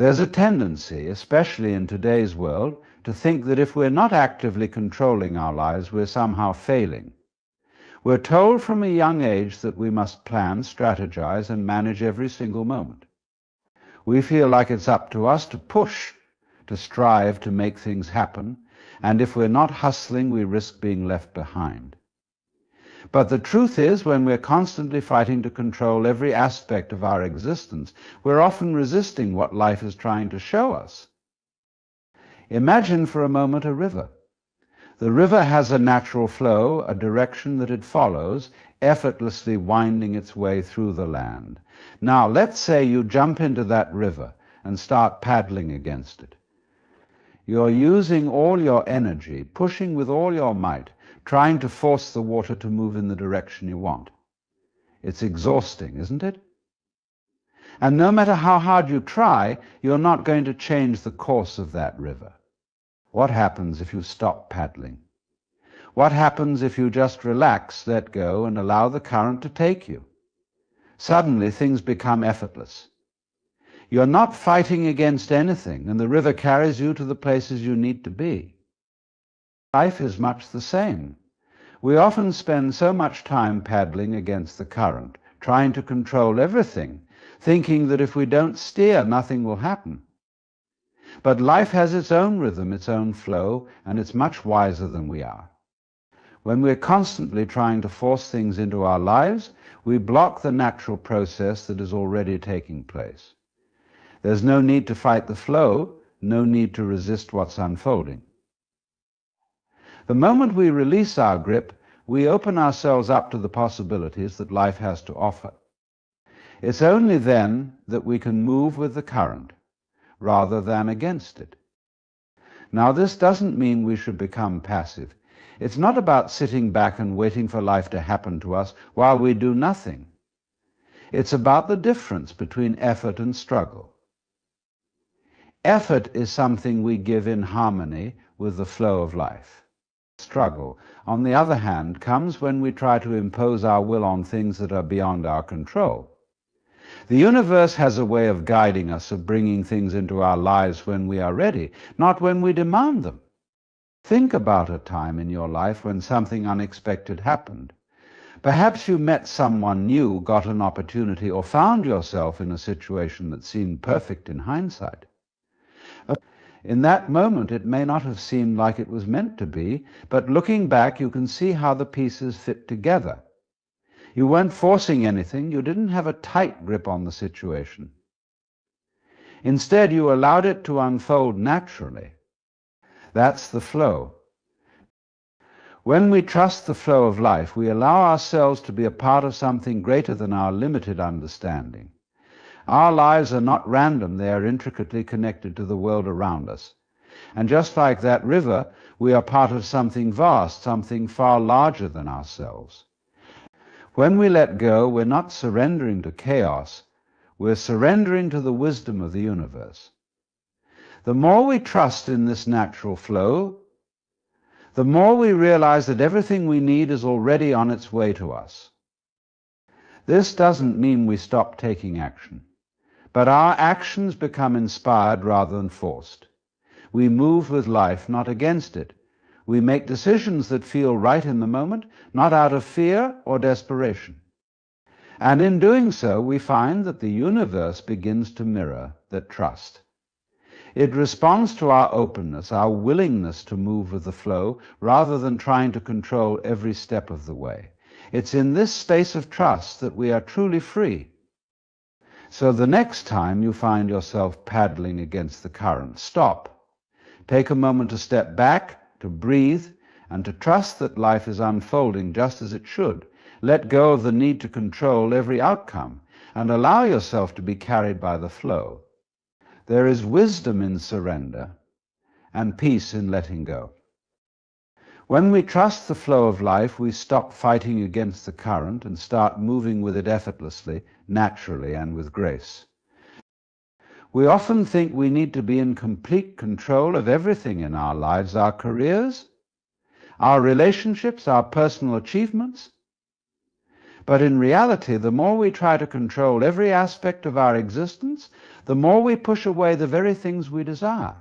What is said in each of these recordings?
There's a tendency, especially in today's world, to think that if we're not actively controlling our lives, we're somehow failing. We're told from a young age that we must plan, strategize, and manage every single moment. We feel like it's up to us to push, to strive to make things happen, and if we're not hustling, we risk being left behind. But the truth is, when we're constantly fighting to control every aspect of our existence, we're often resisting what life is trying to show us. Imagine for a moment a river. The river has a natural flow, a direction that it follows, effortlessly winding its way through the land. Now, let's say you jump into that river and start paddling against it. You're using all your energy, pushing with all your might, trying to force the water to move in the direction you want. It's exhausting, isn't it? And no matter how hard you try, you're not going to change the course of that river. What happens if you stop paddling? What happens if you just relax, let go, and allow the current to take you? Suddenly, things become effortless. You're not fighting against anything, and the river carries you to the places you need to be. Life is much the same. We often spend so much time paddling against the current, trying to control everything, thinking that if we don't steer, nothing will happen. But life has its own rhythm, its own flow, and it's much wiser than we are. When we're constantly trying to force things into our lives, we block the natural process that is already taking place. There's no need to fight the flow, no need to resist what's unfolding. The moment we release our grip, we open ourselves up to the possibilities that life has to offer. It's only then that we can move with the current, rather than against it. Now, this doesn't mean we should become passive. It's not about sitting back and waiting for life to happen to us while we do nothing. It's about the difference between effort and struggle. Effort is something we give in harmony with the flow of life. Struggle, on the other hand, comes when we try to impose our will on things that are beyond our control. The universe has a way of guiding us, of bringing things into our lives when we are ready, not when we demand them. Think about a time in your life when something unexpected happened. Perhaps you met someone new, got an opportunity, or found yourself in a situation that seemed perfect in hindsight. In that moment, it may not have seemed like it was meant to be, but looking back, you can see how the pieces fit together. You weren't forcing anything. You didn't have a tight grip on the situation. Instead, you allowed it to unfold naturally. That's the flow. When we trust the flow of life, we allow ourselves to be a part of something greater than our limited understanding. Our lives are not random. They are intricately connected to the world around us. And just like that river, we are part of something vast, something far larger than ourselves. When we let go, we're not surrendering to chaos. We're surrendering to the wisdom of the universe. The more we trust in this natural flow, the more we realize that everything we need is already on its way to us. This doesn't mean we stop taking action, but our actions become inspired rather than forced. We move with life, not against it. We make decisions that feel right in the moment, not out of fear or desperation. And in doing so, we find that the universe begins to mirror that trust. It responds to our openness, our willingness to move with the flow, rather than trying to control every step of the way. It's in this space of trust that we are truly free. So the next time you find yourself paddling against the current, stop. Take a moment to step back, to breathe, and to trust that life is unfolding just as it should. Let go of the need to control every outcome, and allow yourself to be carried by the flow. There is wisdom in surrender and peace in letting go. When we trust the flow of life, we stop fighting against the current and start moving with it effortlessly, naturally, and with grace. We often think we need to be in complete control of everything in our lives, our careers, our relationships, our personal achievements. But in reality, the more we try to control every aspect of our existence, the more we push away the very things we desire.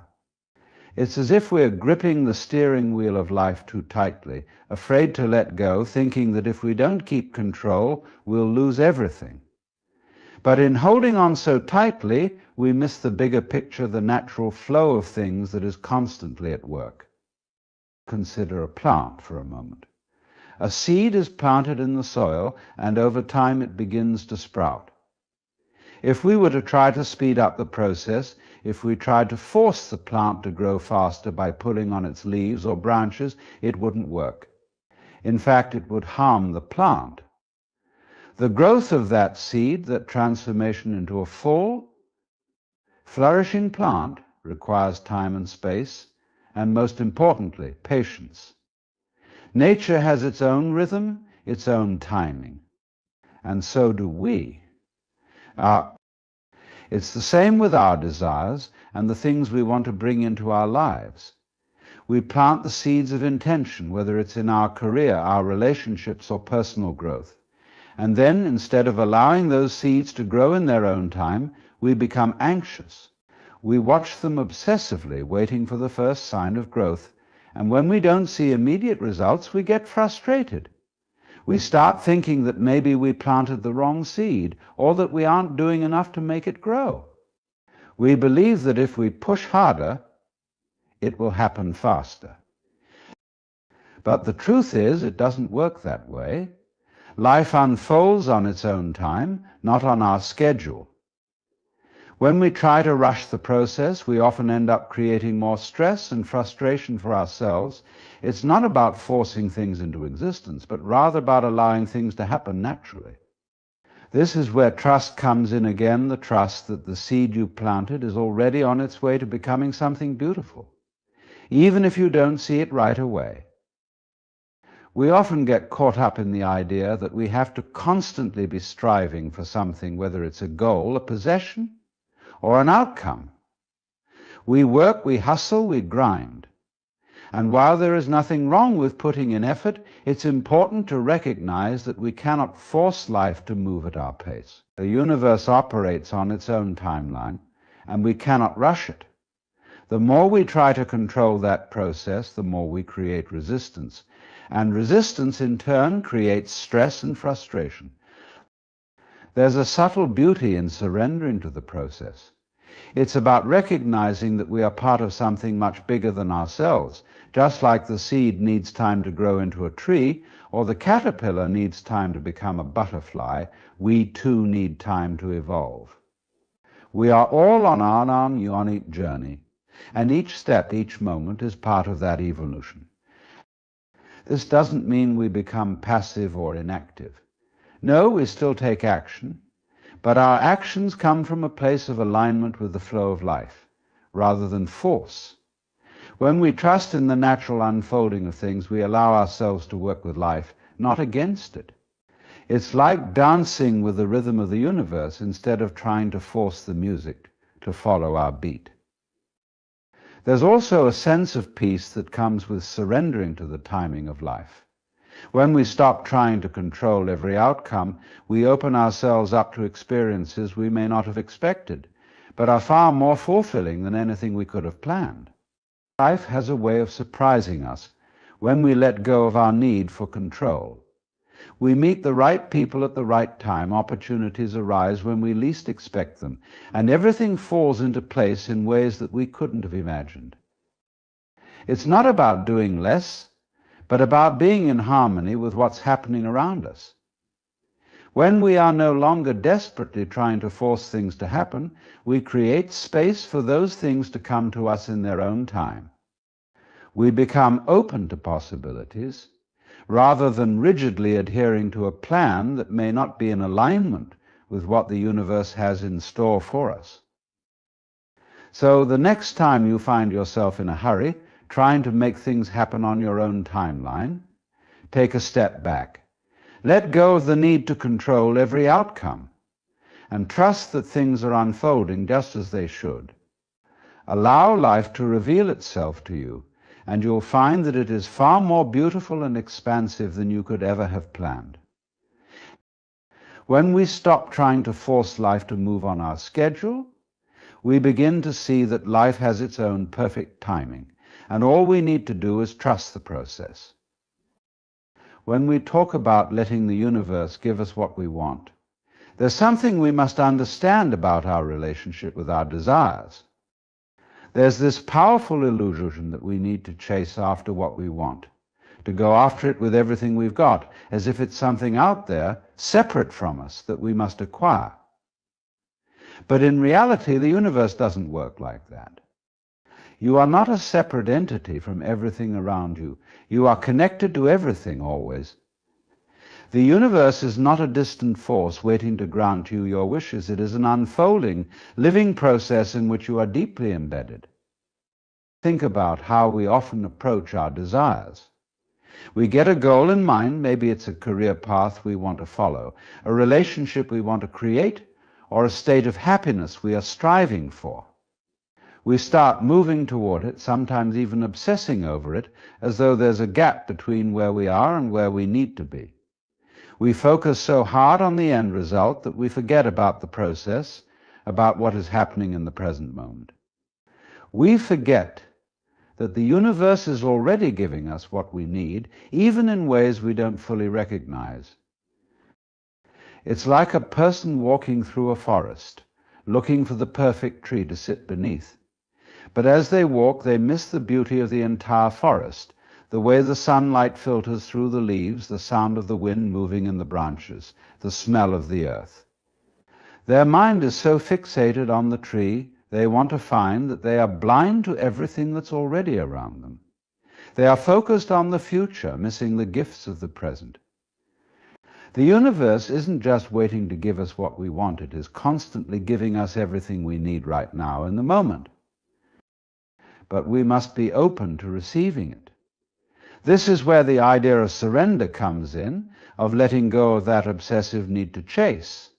It's as if we're gripping the steering wheel of life too tightly, afraid to let go, thinking that if we don't keep control, we'll lose everything. But in holding on so tightly, we miss the bigger picture, the natural flow of things that is constantly at work. Consider a plant for a moment. A seed is planted in the soil, and over time it begins to sprout. If we were to try to speed up the process, if we tried to force the plant to grow faster by pulling on its leaves or branches, it wouldn't work. In fact, it would harm the plant. The growth of that seed, that transformation into a full, flourishing plant, requires time and space, and most importantly, patience. Nature has its own rhythm, its own timing, and so do we. It's the same with our desires and the things we want to bring into our lives. We plant the seeds of intention, whether it's in our career, our relationships, or personal growth. And then, instead of allowing those seeds to grow in their own time, we become anxious. We watch them obsessively, waiting for the first sign of growth. And when we don't see immediate results, we get frustrated. We start thinking that maybe we planted the wrong seed, or that we aren't doing enough to make it grow. We believe that if we push harder, it will happen faster. But the truth is, it doesn't work that way. Life unfolds on its own time, not on our schedule. When we try to rush the process, we often end up creating more stress and frustration for ourselves. It's not about forcing things into existence, but rather about allowing things to happen naturally. This is where trust comes in again, the trust that the seed you planted is already on its way to becoming something beautiful, even if you don't see it right away. We often get caught up in the idea that we have to constantly be striving for something, whether it's a goal, a possession, or an outcome. We work, we hustle, we grind. And while there is nothing wrong with putting in effort, it's important to recognize that we cannot force life to move at our pace. The universe operates on its own timeline, and we cannot rush it. The more we try to control that process, the more we create resistance. And resistance, in turn, creates stress and frustration. There's a subtle beauty in surrendering to the process. It's about recognizing that we are part of something much bigger than ourselves. Just like the seed needs time to grow into a tree, or the caterpillar needs time to become a butterfly, we too need time to evolve. We are all on our unique journey, and each step, each moment is part of that evolution. This doesn't mean we become passive or inactive. No, we still take action, but our actions come from a place of alignment with the flow of life, rather than force. When we trust in the natural unfolding of things, we allow ourselves to work with life, not against it. It's like dancing with the rhythm of the universe instead of trying to force the music to follow our beat. There's also a sense of peace that comes with surrendering to the timing of life. When we stop trying to control every outcome, we open ourselves up to experiences we may not have expected, but are far more fulfilling than anything we could have planned. Life has a way of surprising us when we let go of our need for control. We meet the right people at the right time, opportunities arise when we least expect them, and everything falls into place in ways that we couldn't have imagined. It's not about doing less, but about being in harmony with what's happening around us. When we are no longer desperately trying to force things to happen, we create space for those things to come to us in their own time. We become open to possibilities, rather than rigidly adhering to a plan that may not be in alignment with what the universe has in store for us. So the next time you find yourself in a hurry, trying to make things happen on your own timeline, take a step back. Let go of the need to control every outcome, and trust that things are unfolding just as they should. Allow life to reveal itself to you, and you'll find that it is far more beautiful and expansive than you could ever have planned. When we stop trying to force life to move on our schedule, we begin to see that life has its own perfect timing, and all we need to do is trust the process. When we talk about letting the universe give us what we want, there's something we must understand about our relationship with our desires. There's this powerful illusion that we need to chase after what we want, to go after it with everything we've got, as if it's something out there, separate from us, that we must acquire. But in reality, the universe doesn't work like that. You are not a separate entity from everything around you. You are connected to everything always. The universe is not a distant force waiting to grant you your wishes. It is an unfolding, living process in which you are deeply embedded. Think about how we often approach our desires. We get a goal in mind, maybe it's a career path we want to follow, a relationship we want to create, or a state of happiness we are striving for. We start moving toward it, sometimes even obsessing over it, as though there's a gap between where we are and where we need to be. We focus so hard on the end result that we forget about the process, about what is happening in the present moment. We forget that the universe is already giving us what we need, even in ways we don't fully recognize. It's like a person walking through a forest, looking for the perfect tree to sit beneath. But as they walk, they miss the beauty of the entire forest, the way the sunlight filters through the leaves, the sound of the wind moving in the branches, the smell of the earth. Their mind is so fixated on the tree, they want to find that they are blind to everything that's already around them. They are focused on the future, missing the gifts of the present. The universe isn't just waiting to give us what we want, it is constantly giving us everything we need right now in the moment. But we must be open to receiving it. This is where the idea of surrender comes in, of letting go of that obsessive need to chase.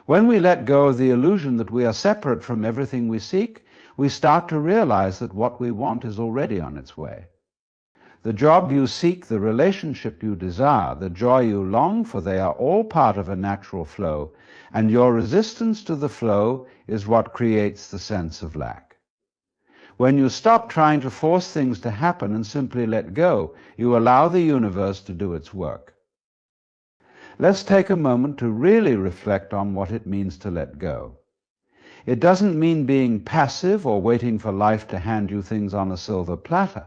When we let go of the illusion that we are separate from everything we seek, we start to realize that what we want is already on its way. The job you seek, the relationship you desire, the joy you long for, they are all part of a natural flow, and your resistance to the flow is what creates the sense of lack. When you stop trying to force things to happen and simply let go, you allow the universe to do its work. Let's take a moment to really reflect on what it means to let go. It doesn't mean being passive or waiting for life to hand you things on a silver platter.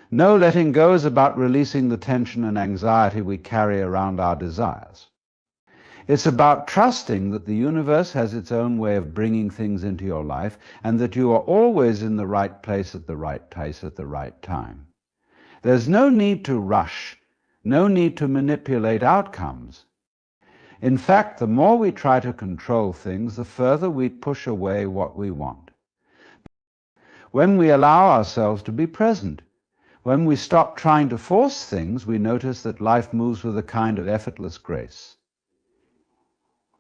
No, letting go is about releasing the tension and anxiety we carry around our desires. It's about trusting that the universe has its own way of bringing things into your life and that you are always in the right place at the right place at the right time. There's no need to rush, no need to manipulate outcomes. In fact, the more we try to control things, the further we push away what we want. When we allow ourselves to be present, when we stop trying to force things, we notice that life moves with a kind of effortless grace.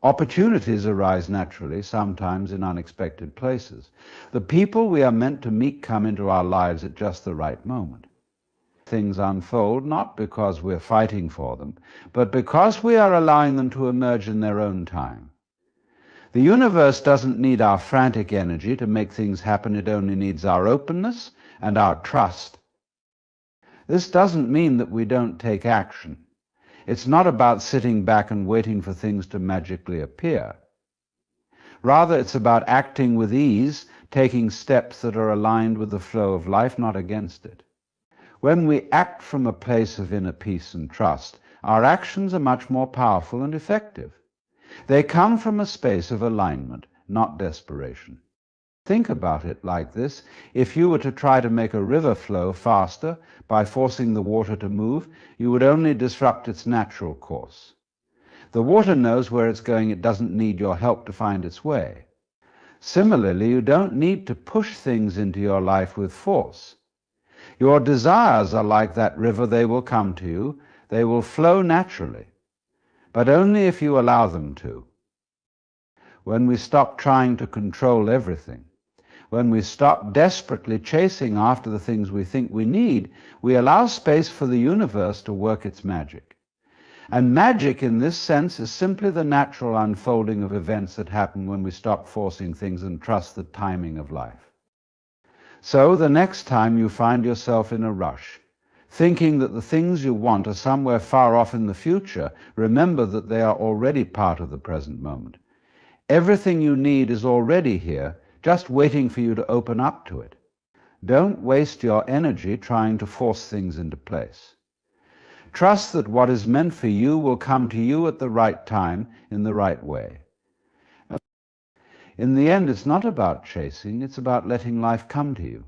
Opportunities arise naturally, sometimes in unexpected places. The people we are meant to meet come into our lives at just the right moment. Things unfold not because we're fighting for them, but because we are allowing them to emerge in their own time. The universe doesn't need our frantic energy to make things happen. It only needs our openness and our trust. This doesn't mean that we don't take action. It's not about sitting back and waiting for things to magically appear. Rather, it's about acting with ease, taking steps that are aligned with the flow of life, not against it. When we act from a place of inner peace and trust, our actions are much more powerful and effective. They come from a space of alignment, not desperation. Think about it like this. If you were to try to make a river flow faster by forcing the water to move, you would only disrupt its natural course. The water knows where it's going. It doesn't need your help to find its way. Similarly, you don't need to push things into your life with force. Your desires are like that river. They will come to you. They will flow naturally, but only if you allow them to. When we stop trying to control everything, when we stop desperately chasing after the things we think we need, we allow space for the universe to work its magic. And magic in this sense is simply the natural unfolding of events that happen when we stop forcing things and trust the timing of life. So the next time you find yourself in a rush, thinking that the things you want are somewhere far off in the future, remember that they are already part of the present moment. Everything you need is already here, just waiting for you to open up to it. Don't waste your energy trying to force things into place. Trust that what is meant for you will come to you at the right time, in the right way. In the end, it's not about chasing, it's about letting life come to you.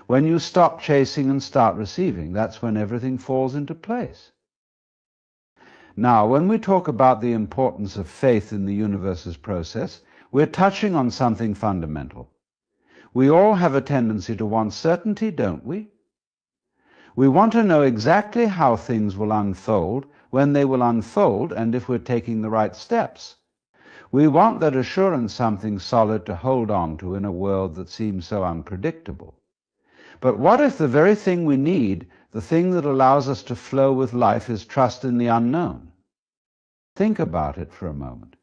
When you stop chasing and start receiving, that's when everything falls into place. Now, when we talk about the importance of faith in the universe's process, we're touching on something fundamental. We all have a tendency to want certainty, don't we? We want to know exactly how things will unfold, when they will unfold, and if we're taking the right steps. We want that assurance, something solid to hold on to in a world that seems so unpredictable. But what if the very thing we need, the thing that allows us to flow with life, is trust in the unknown? Think about it for a moment.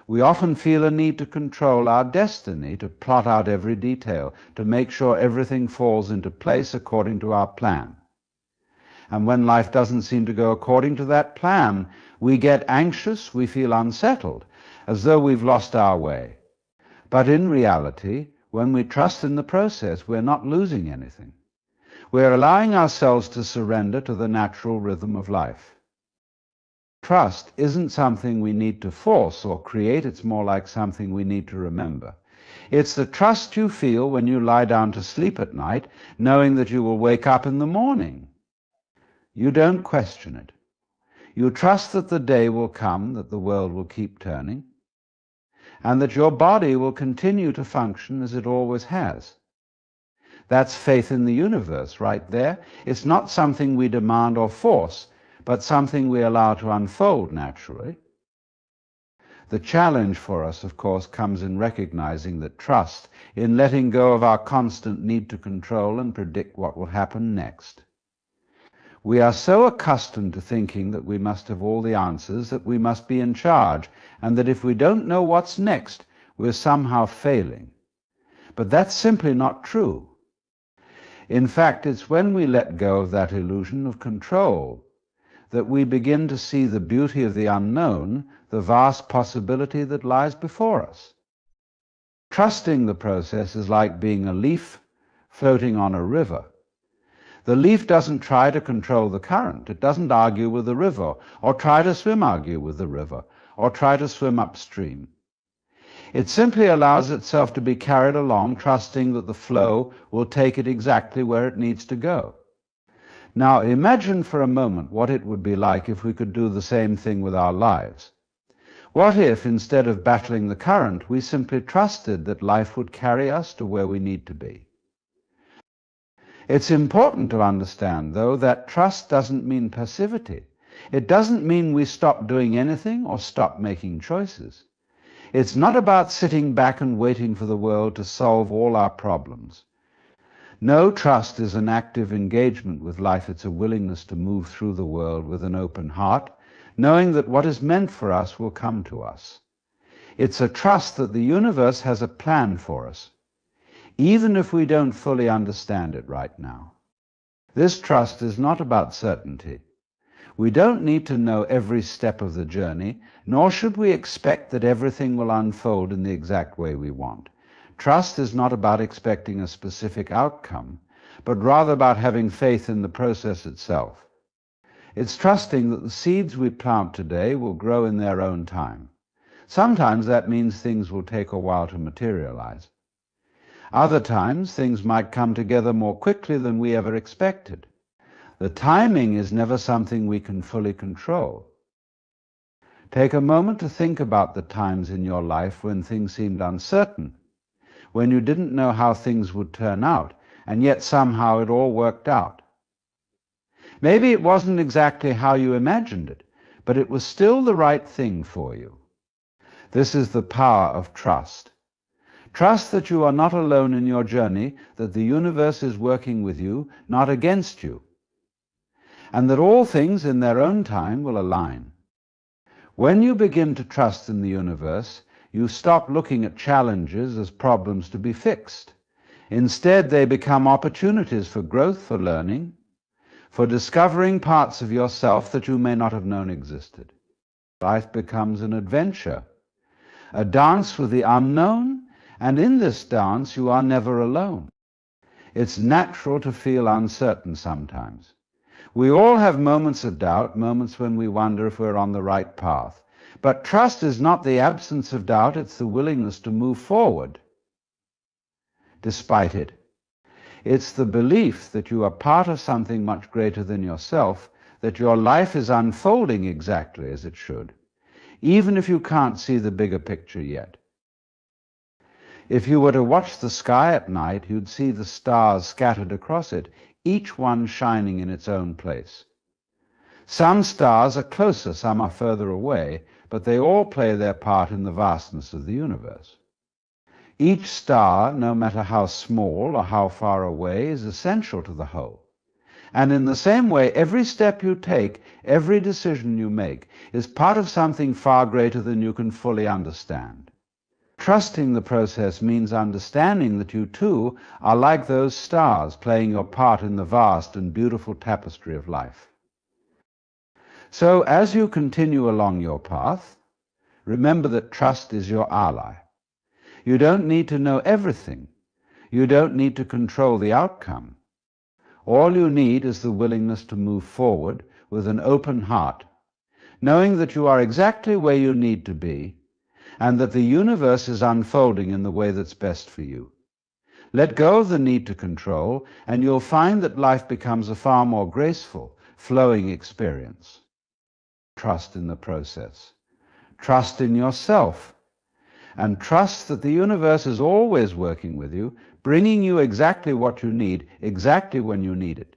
We often feel a need to control our destiny, to plot out every detail, to make sure everything falls into place according to our plan. And when life doesn't seem to go according to that plan, we get anxious, we feel unsettled, as though we've lost our way. But in reality, when we trust in the process, we're not losing anything. We're allowing ourselves to surrender to the natural rhythm of life. Trust isn't something we need to force or create, it's more like something we need to remember. It's the trust you feel when you lie down to sleep at night, knowing that you will wake up in the morning. You don't question it. You trust that the day will come, that the world will keep turning, and that your body will continue to function as it always has. That's faith in the universe right there. It's not something we demand or force, but something we allow to unfold naturally. The challenge for us, of course, comes in recognizing that trust, in letting go of our constant need to control and predict what will happen next. We are so accustomed to thinking that we must have all the answers, that we must be in charge, and that if we don't know what's next, we're somehow failing. But that's simply not true. In fact, it's when we let go of that illusion of control that we begin to see the beauty of the unknown, the vast possibility that lies before us. Trusting the process is like being a leaf floating on a river. The leaf doesn't try to control the current. It doesn't argue with the river, or try to argue with the river, or try to swim upstream. It simply allows itself to be carried along, trusting that the flow will take it exactly where it needs to go. Now imagine for a moment what it would be like if we could do the same thing with our lives. What if, instead of battling the current, we simply trusted that life would carry us to where we need to be? It's important to understand, though, that trust doesn't mean passivity. It doesn't mean we stop doing anything or stop making choices. It's not about sitting back and waiting for the world to solve all our problems. No, trust is an active engagement with life. It's a willingness to move through the world with an open heart, knowing that what is meant for us will come to us. It's a trust that the universe has a plan for us, even if we don't fully understand it right now. This trust is not about certainty. We don't need to know every step of the journey, nor should we expect that everything will unfold in the exact way we want. Trust is not about expecting a specific outcome, but rather about having faith in the process itself. It's trusting that the seeds we plant today will grow in their own time. Sometimes that means things will take a while to materialize. Other times, things might come together more quickly than we ever expected. The timing is never something we can fully control. Take a moment to think about the times in your life when things seemed uncertain, when you didn't know how things would turn out, and yet somehow it all worked out. Maybe it wasn't exactly how you imagined it, but it was still the right thing for you. This is the power of trust. Trust that you are not alone in your journey, that the universe is working with you, not against you. and that all things in their own time will align. When you begin to trust in the universe, you stop looking at challenges as problems to be fixed. Instead, they become opportunities for growth, for learning, for discovering parts of yourself that you may not have known existed. Life becomes an adventure, a dance with the unknown, and in this dance you are never alone. It's natural to feel uncertain sometimes. We all have moments of doubt, moments when we wonder if we're on the right path. But trust is not the absence of doubt, it's the willingness to move forward despite it. It's the belief that you are part of something much greater than yourself, that your life is unfolding exactly as it should, even if you can't see the bigger picture yet. If you were to watch the sky at night, you'd see the stars scattered across it, each one shining in its own place. Some stars are closer, some are further away, but they all play their part in the vastness of the universe. Each star, no matter how small or how far away, is essential to the whole. And in the same way, every step you take, every decision you make, is part of something far greater than you can fully understand. Trusting the process means understanding that you too are like those stars playing your part in the vast and beautiful tapestry of life. So as you continue along your path, remember that trust is your ally. You don't need to know everything. You don't need to control the outcome. All you need is the willingness to move forward with an open heart, knowing that you are exactly where you need to be, and that the universe is unfolding in the way that's best for you. Let go of the need to control, and you'll find that life becomes a far more graceful, flowing experience. Trust in the process. Trust in yourself. And trust that the universe is always working with you, bringing you exactly what you need, exactly when you need it.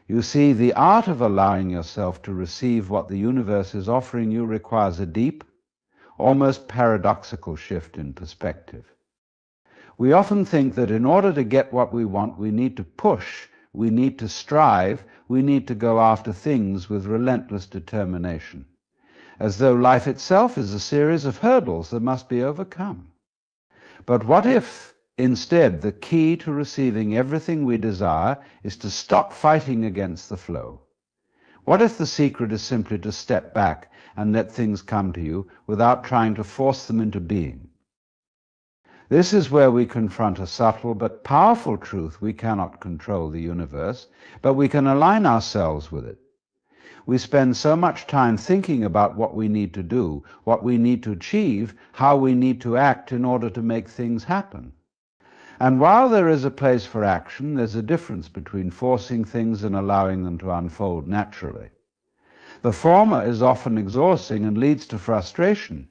You see, the art of allowing yourself to receive what the universe is offering you requires a deep, almost paradoxical shift in perspective. We often think that in order to get what we want, we need to push, we need to strive, we need to go after things with relentless determination, as though life itself is a series of hurdles that must be overcome. But what if, instead, the key to receiving everything we desire is to stop fighting against the flow? What if the secret is simply to step back and let things come to you without trying to force them into being? This is where we confront a subtle but powerful truth. We cannot control the universe, but we can align ourselves with it. We spend so much time thinking about what we need to do, what we need to achieve, how we need to act in order to make things happen. And while there is a place for action, there's a difference between forcing things and allowing them to unfold naturally. The former is often exhausting and leads to frustration,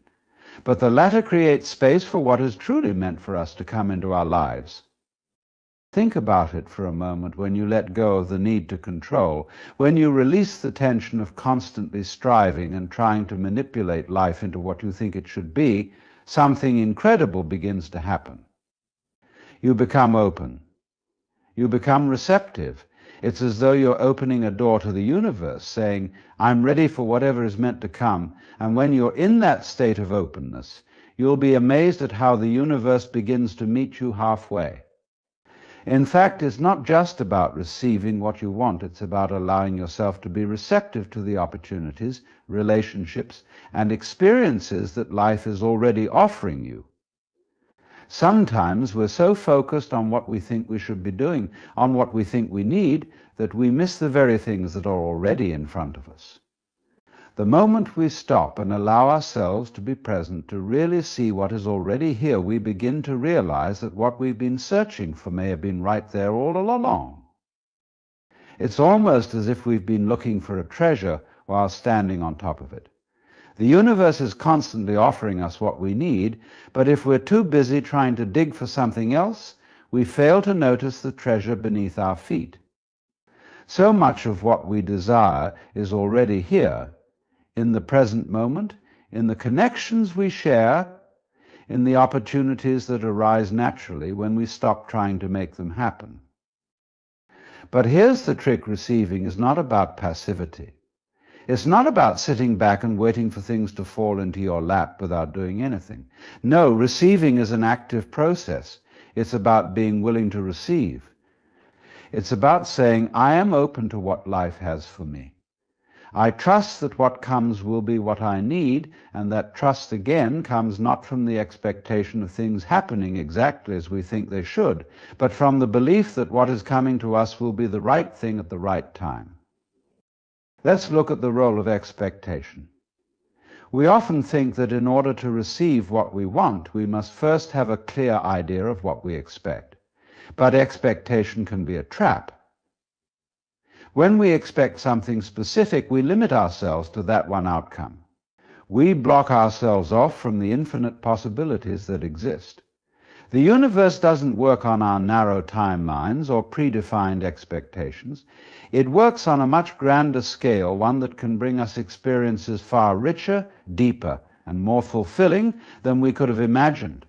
but the latter creates space for what is truly meant for us to come into our lives. Think about it for a moment when you let go of the need to control, when you release the tension of constantly striving and trying to manipulate life into what you think it should be, something incredible begins to happen. You become open. You become receptive. It's as though you're opening a door to the universe, saying, I'm ready for whatever is meant to come. And when you're in that state of openness, you'll be amazed at how the universe begins to meet you halfway. In fact, it's not just about receiving what you want, it's about allowing yourself to be receptive to the opportunities, relationships, and experiences that life is already offering you. Sometimes we're so focused on what we think we should be doing, on what we think we need, that we miss the very things that are already in front of us. The moment we stop and allow ourselves to be present, to really see what is already here, we begin to realize that what we've been searching for may have been right there all along. It's almost as if we've been looking for a treasure while standing on top of it. The universe is constantly offering us what we need, but if we're too busy trying to dig for something else, we fail to notice the treasure beneath our feet. So much of what we desire is already here, in the present moment, in the connections we share, in the opportunities that arise naturally when we stop trying to make them happen. But here's the trick: receiving is not about passivity. It's not about sitting back and waiting for things to fall into your lap without doing anything. No, receiving is an active process. It's about being willing to receive. It's about saying, I am open to what life has for me. I trust that what comes will be what I need, and that trust again comes not from the expectation of things happening exactly as we think they should, but from the belief that what is coming to us will be the right thing at the right time. Let's look at the role of expectation. We often think that in order to receive what we want, we must first have a clear idea of what we expect. But expectation can be a trap. When we expect something specific, we limit ourselves to that one outcome. We block ourselves off from the infinite possibilities that exist. The universe doesn't work on our narrow timelines or predefined expectations. It works on a much grander scale, one that can bring us experiences far richer, deeper, and more fulfilling than we could have imagined.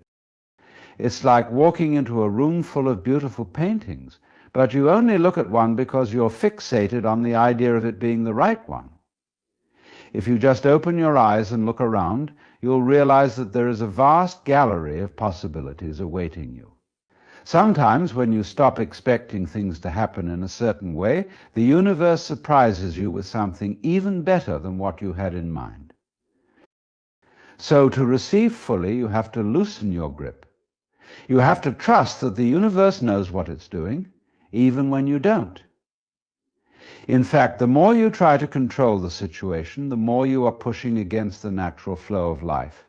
It's like walking into a room full of beautiful paintings, but you only look at one because you're fixated on the idea of it being the right one. If you just open your eyes and look around, you'll realize that there is a vast gallery of possibilities awaiting you. Sometimes, when you stop expecting things to happen in a certain way, the universe surprises you with something even better than what you had in mind. So, to receive fully, you have to loosen your grip. You have to trust that the universe knows what it's doing, even when you don't. In fact, the more you try to control the situation, the more you are pushing against the natural flow of life.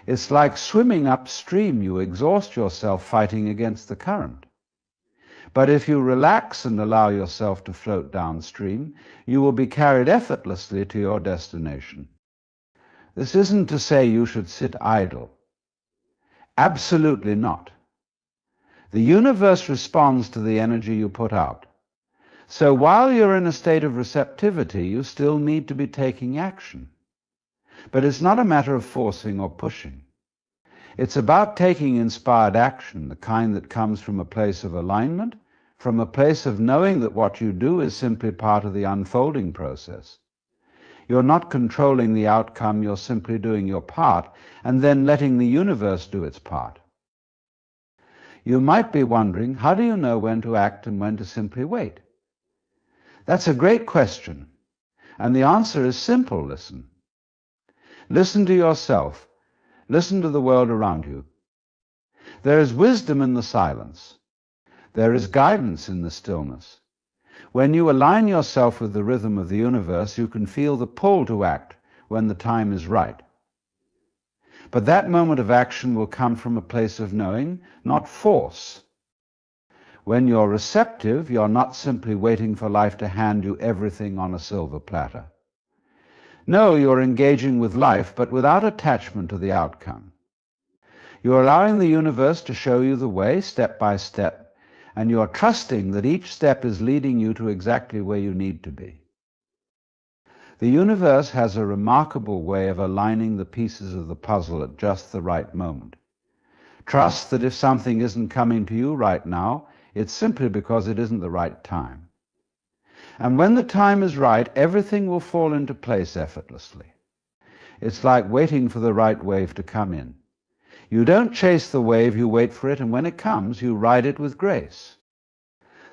It's like swimming upstream. You exhaust yourself fighting against the current. But if you relax and allow yourself to float downstream, you will be carried effortlessly to your destination. This isn't to say you should sit idle. Absolutely not. The universe responds to the energy you put out. So while you're in a state of receptivity, you still need to be taking action. But it's not a matter of forcing or pushing. It's about taking inspired action, the kind that comes from a place of alignment, from a place of knowing that what you do is simply part of the unfolding process. You're not controlling the outcome, you're simply doing your part, and then letting the universe do its part. You might be wondering, how do you know when to act and when to simply wait? That's a great question, and the answer is simple. Listen. Listen to yourself. Listen to the world around you. There is wisdom in the silence. There is guidance in the stillness. When you align yourself with the rhythm of the universe, you can feel the pull to act when the time is right. But that moment of action will come from a place of knowing, not force. When you're receptive, you're not simply waiting for life to hand you everything on a silver platter. No, you're engaging with life, but without attachment to the outcome. You're allowing the universe to show you the way, step by step, and you're trusting that each step is leading you to exactly where you need to be. The universe has a remarkable way of aligning the pieces of the puzzle at just the right moment. Trust that if something isn't coming to you right now, it's simply because it isn't the right time. And when the time is right, everything will fall into place effortlessly. It's like waiting for the right wave to come in. You don't chase the wave, you wait for it, and when it comes, you ride it with grace.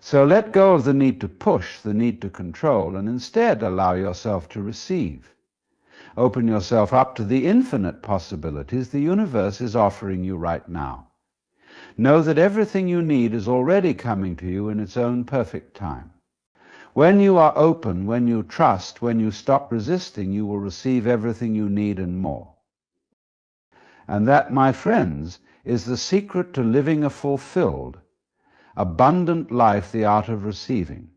So let go of the need to push, the need to control, and instead allow yourself to receive. Open yourself up to the infinite possibilities the universe is offering you right now. Know that everything you need is already coming to you in its own perfect time. When you are open, when you trust, when you stop resisting, you will receive everything you need and more. And that, my friends, is the secret to living a fulfilled, abundant life, the art of receiving.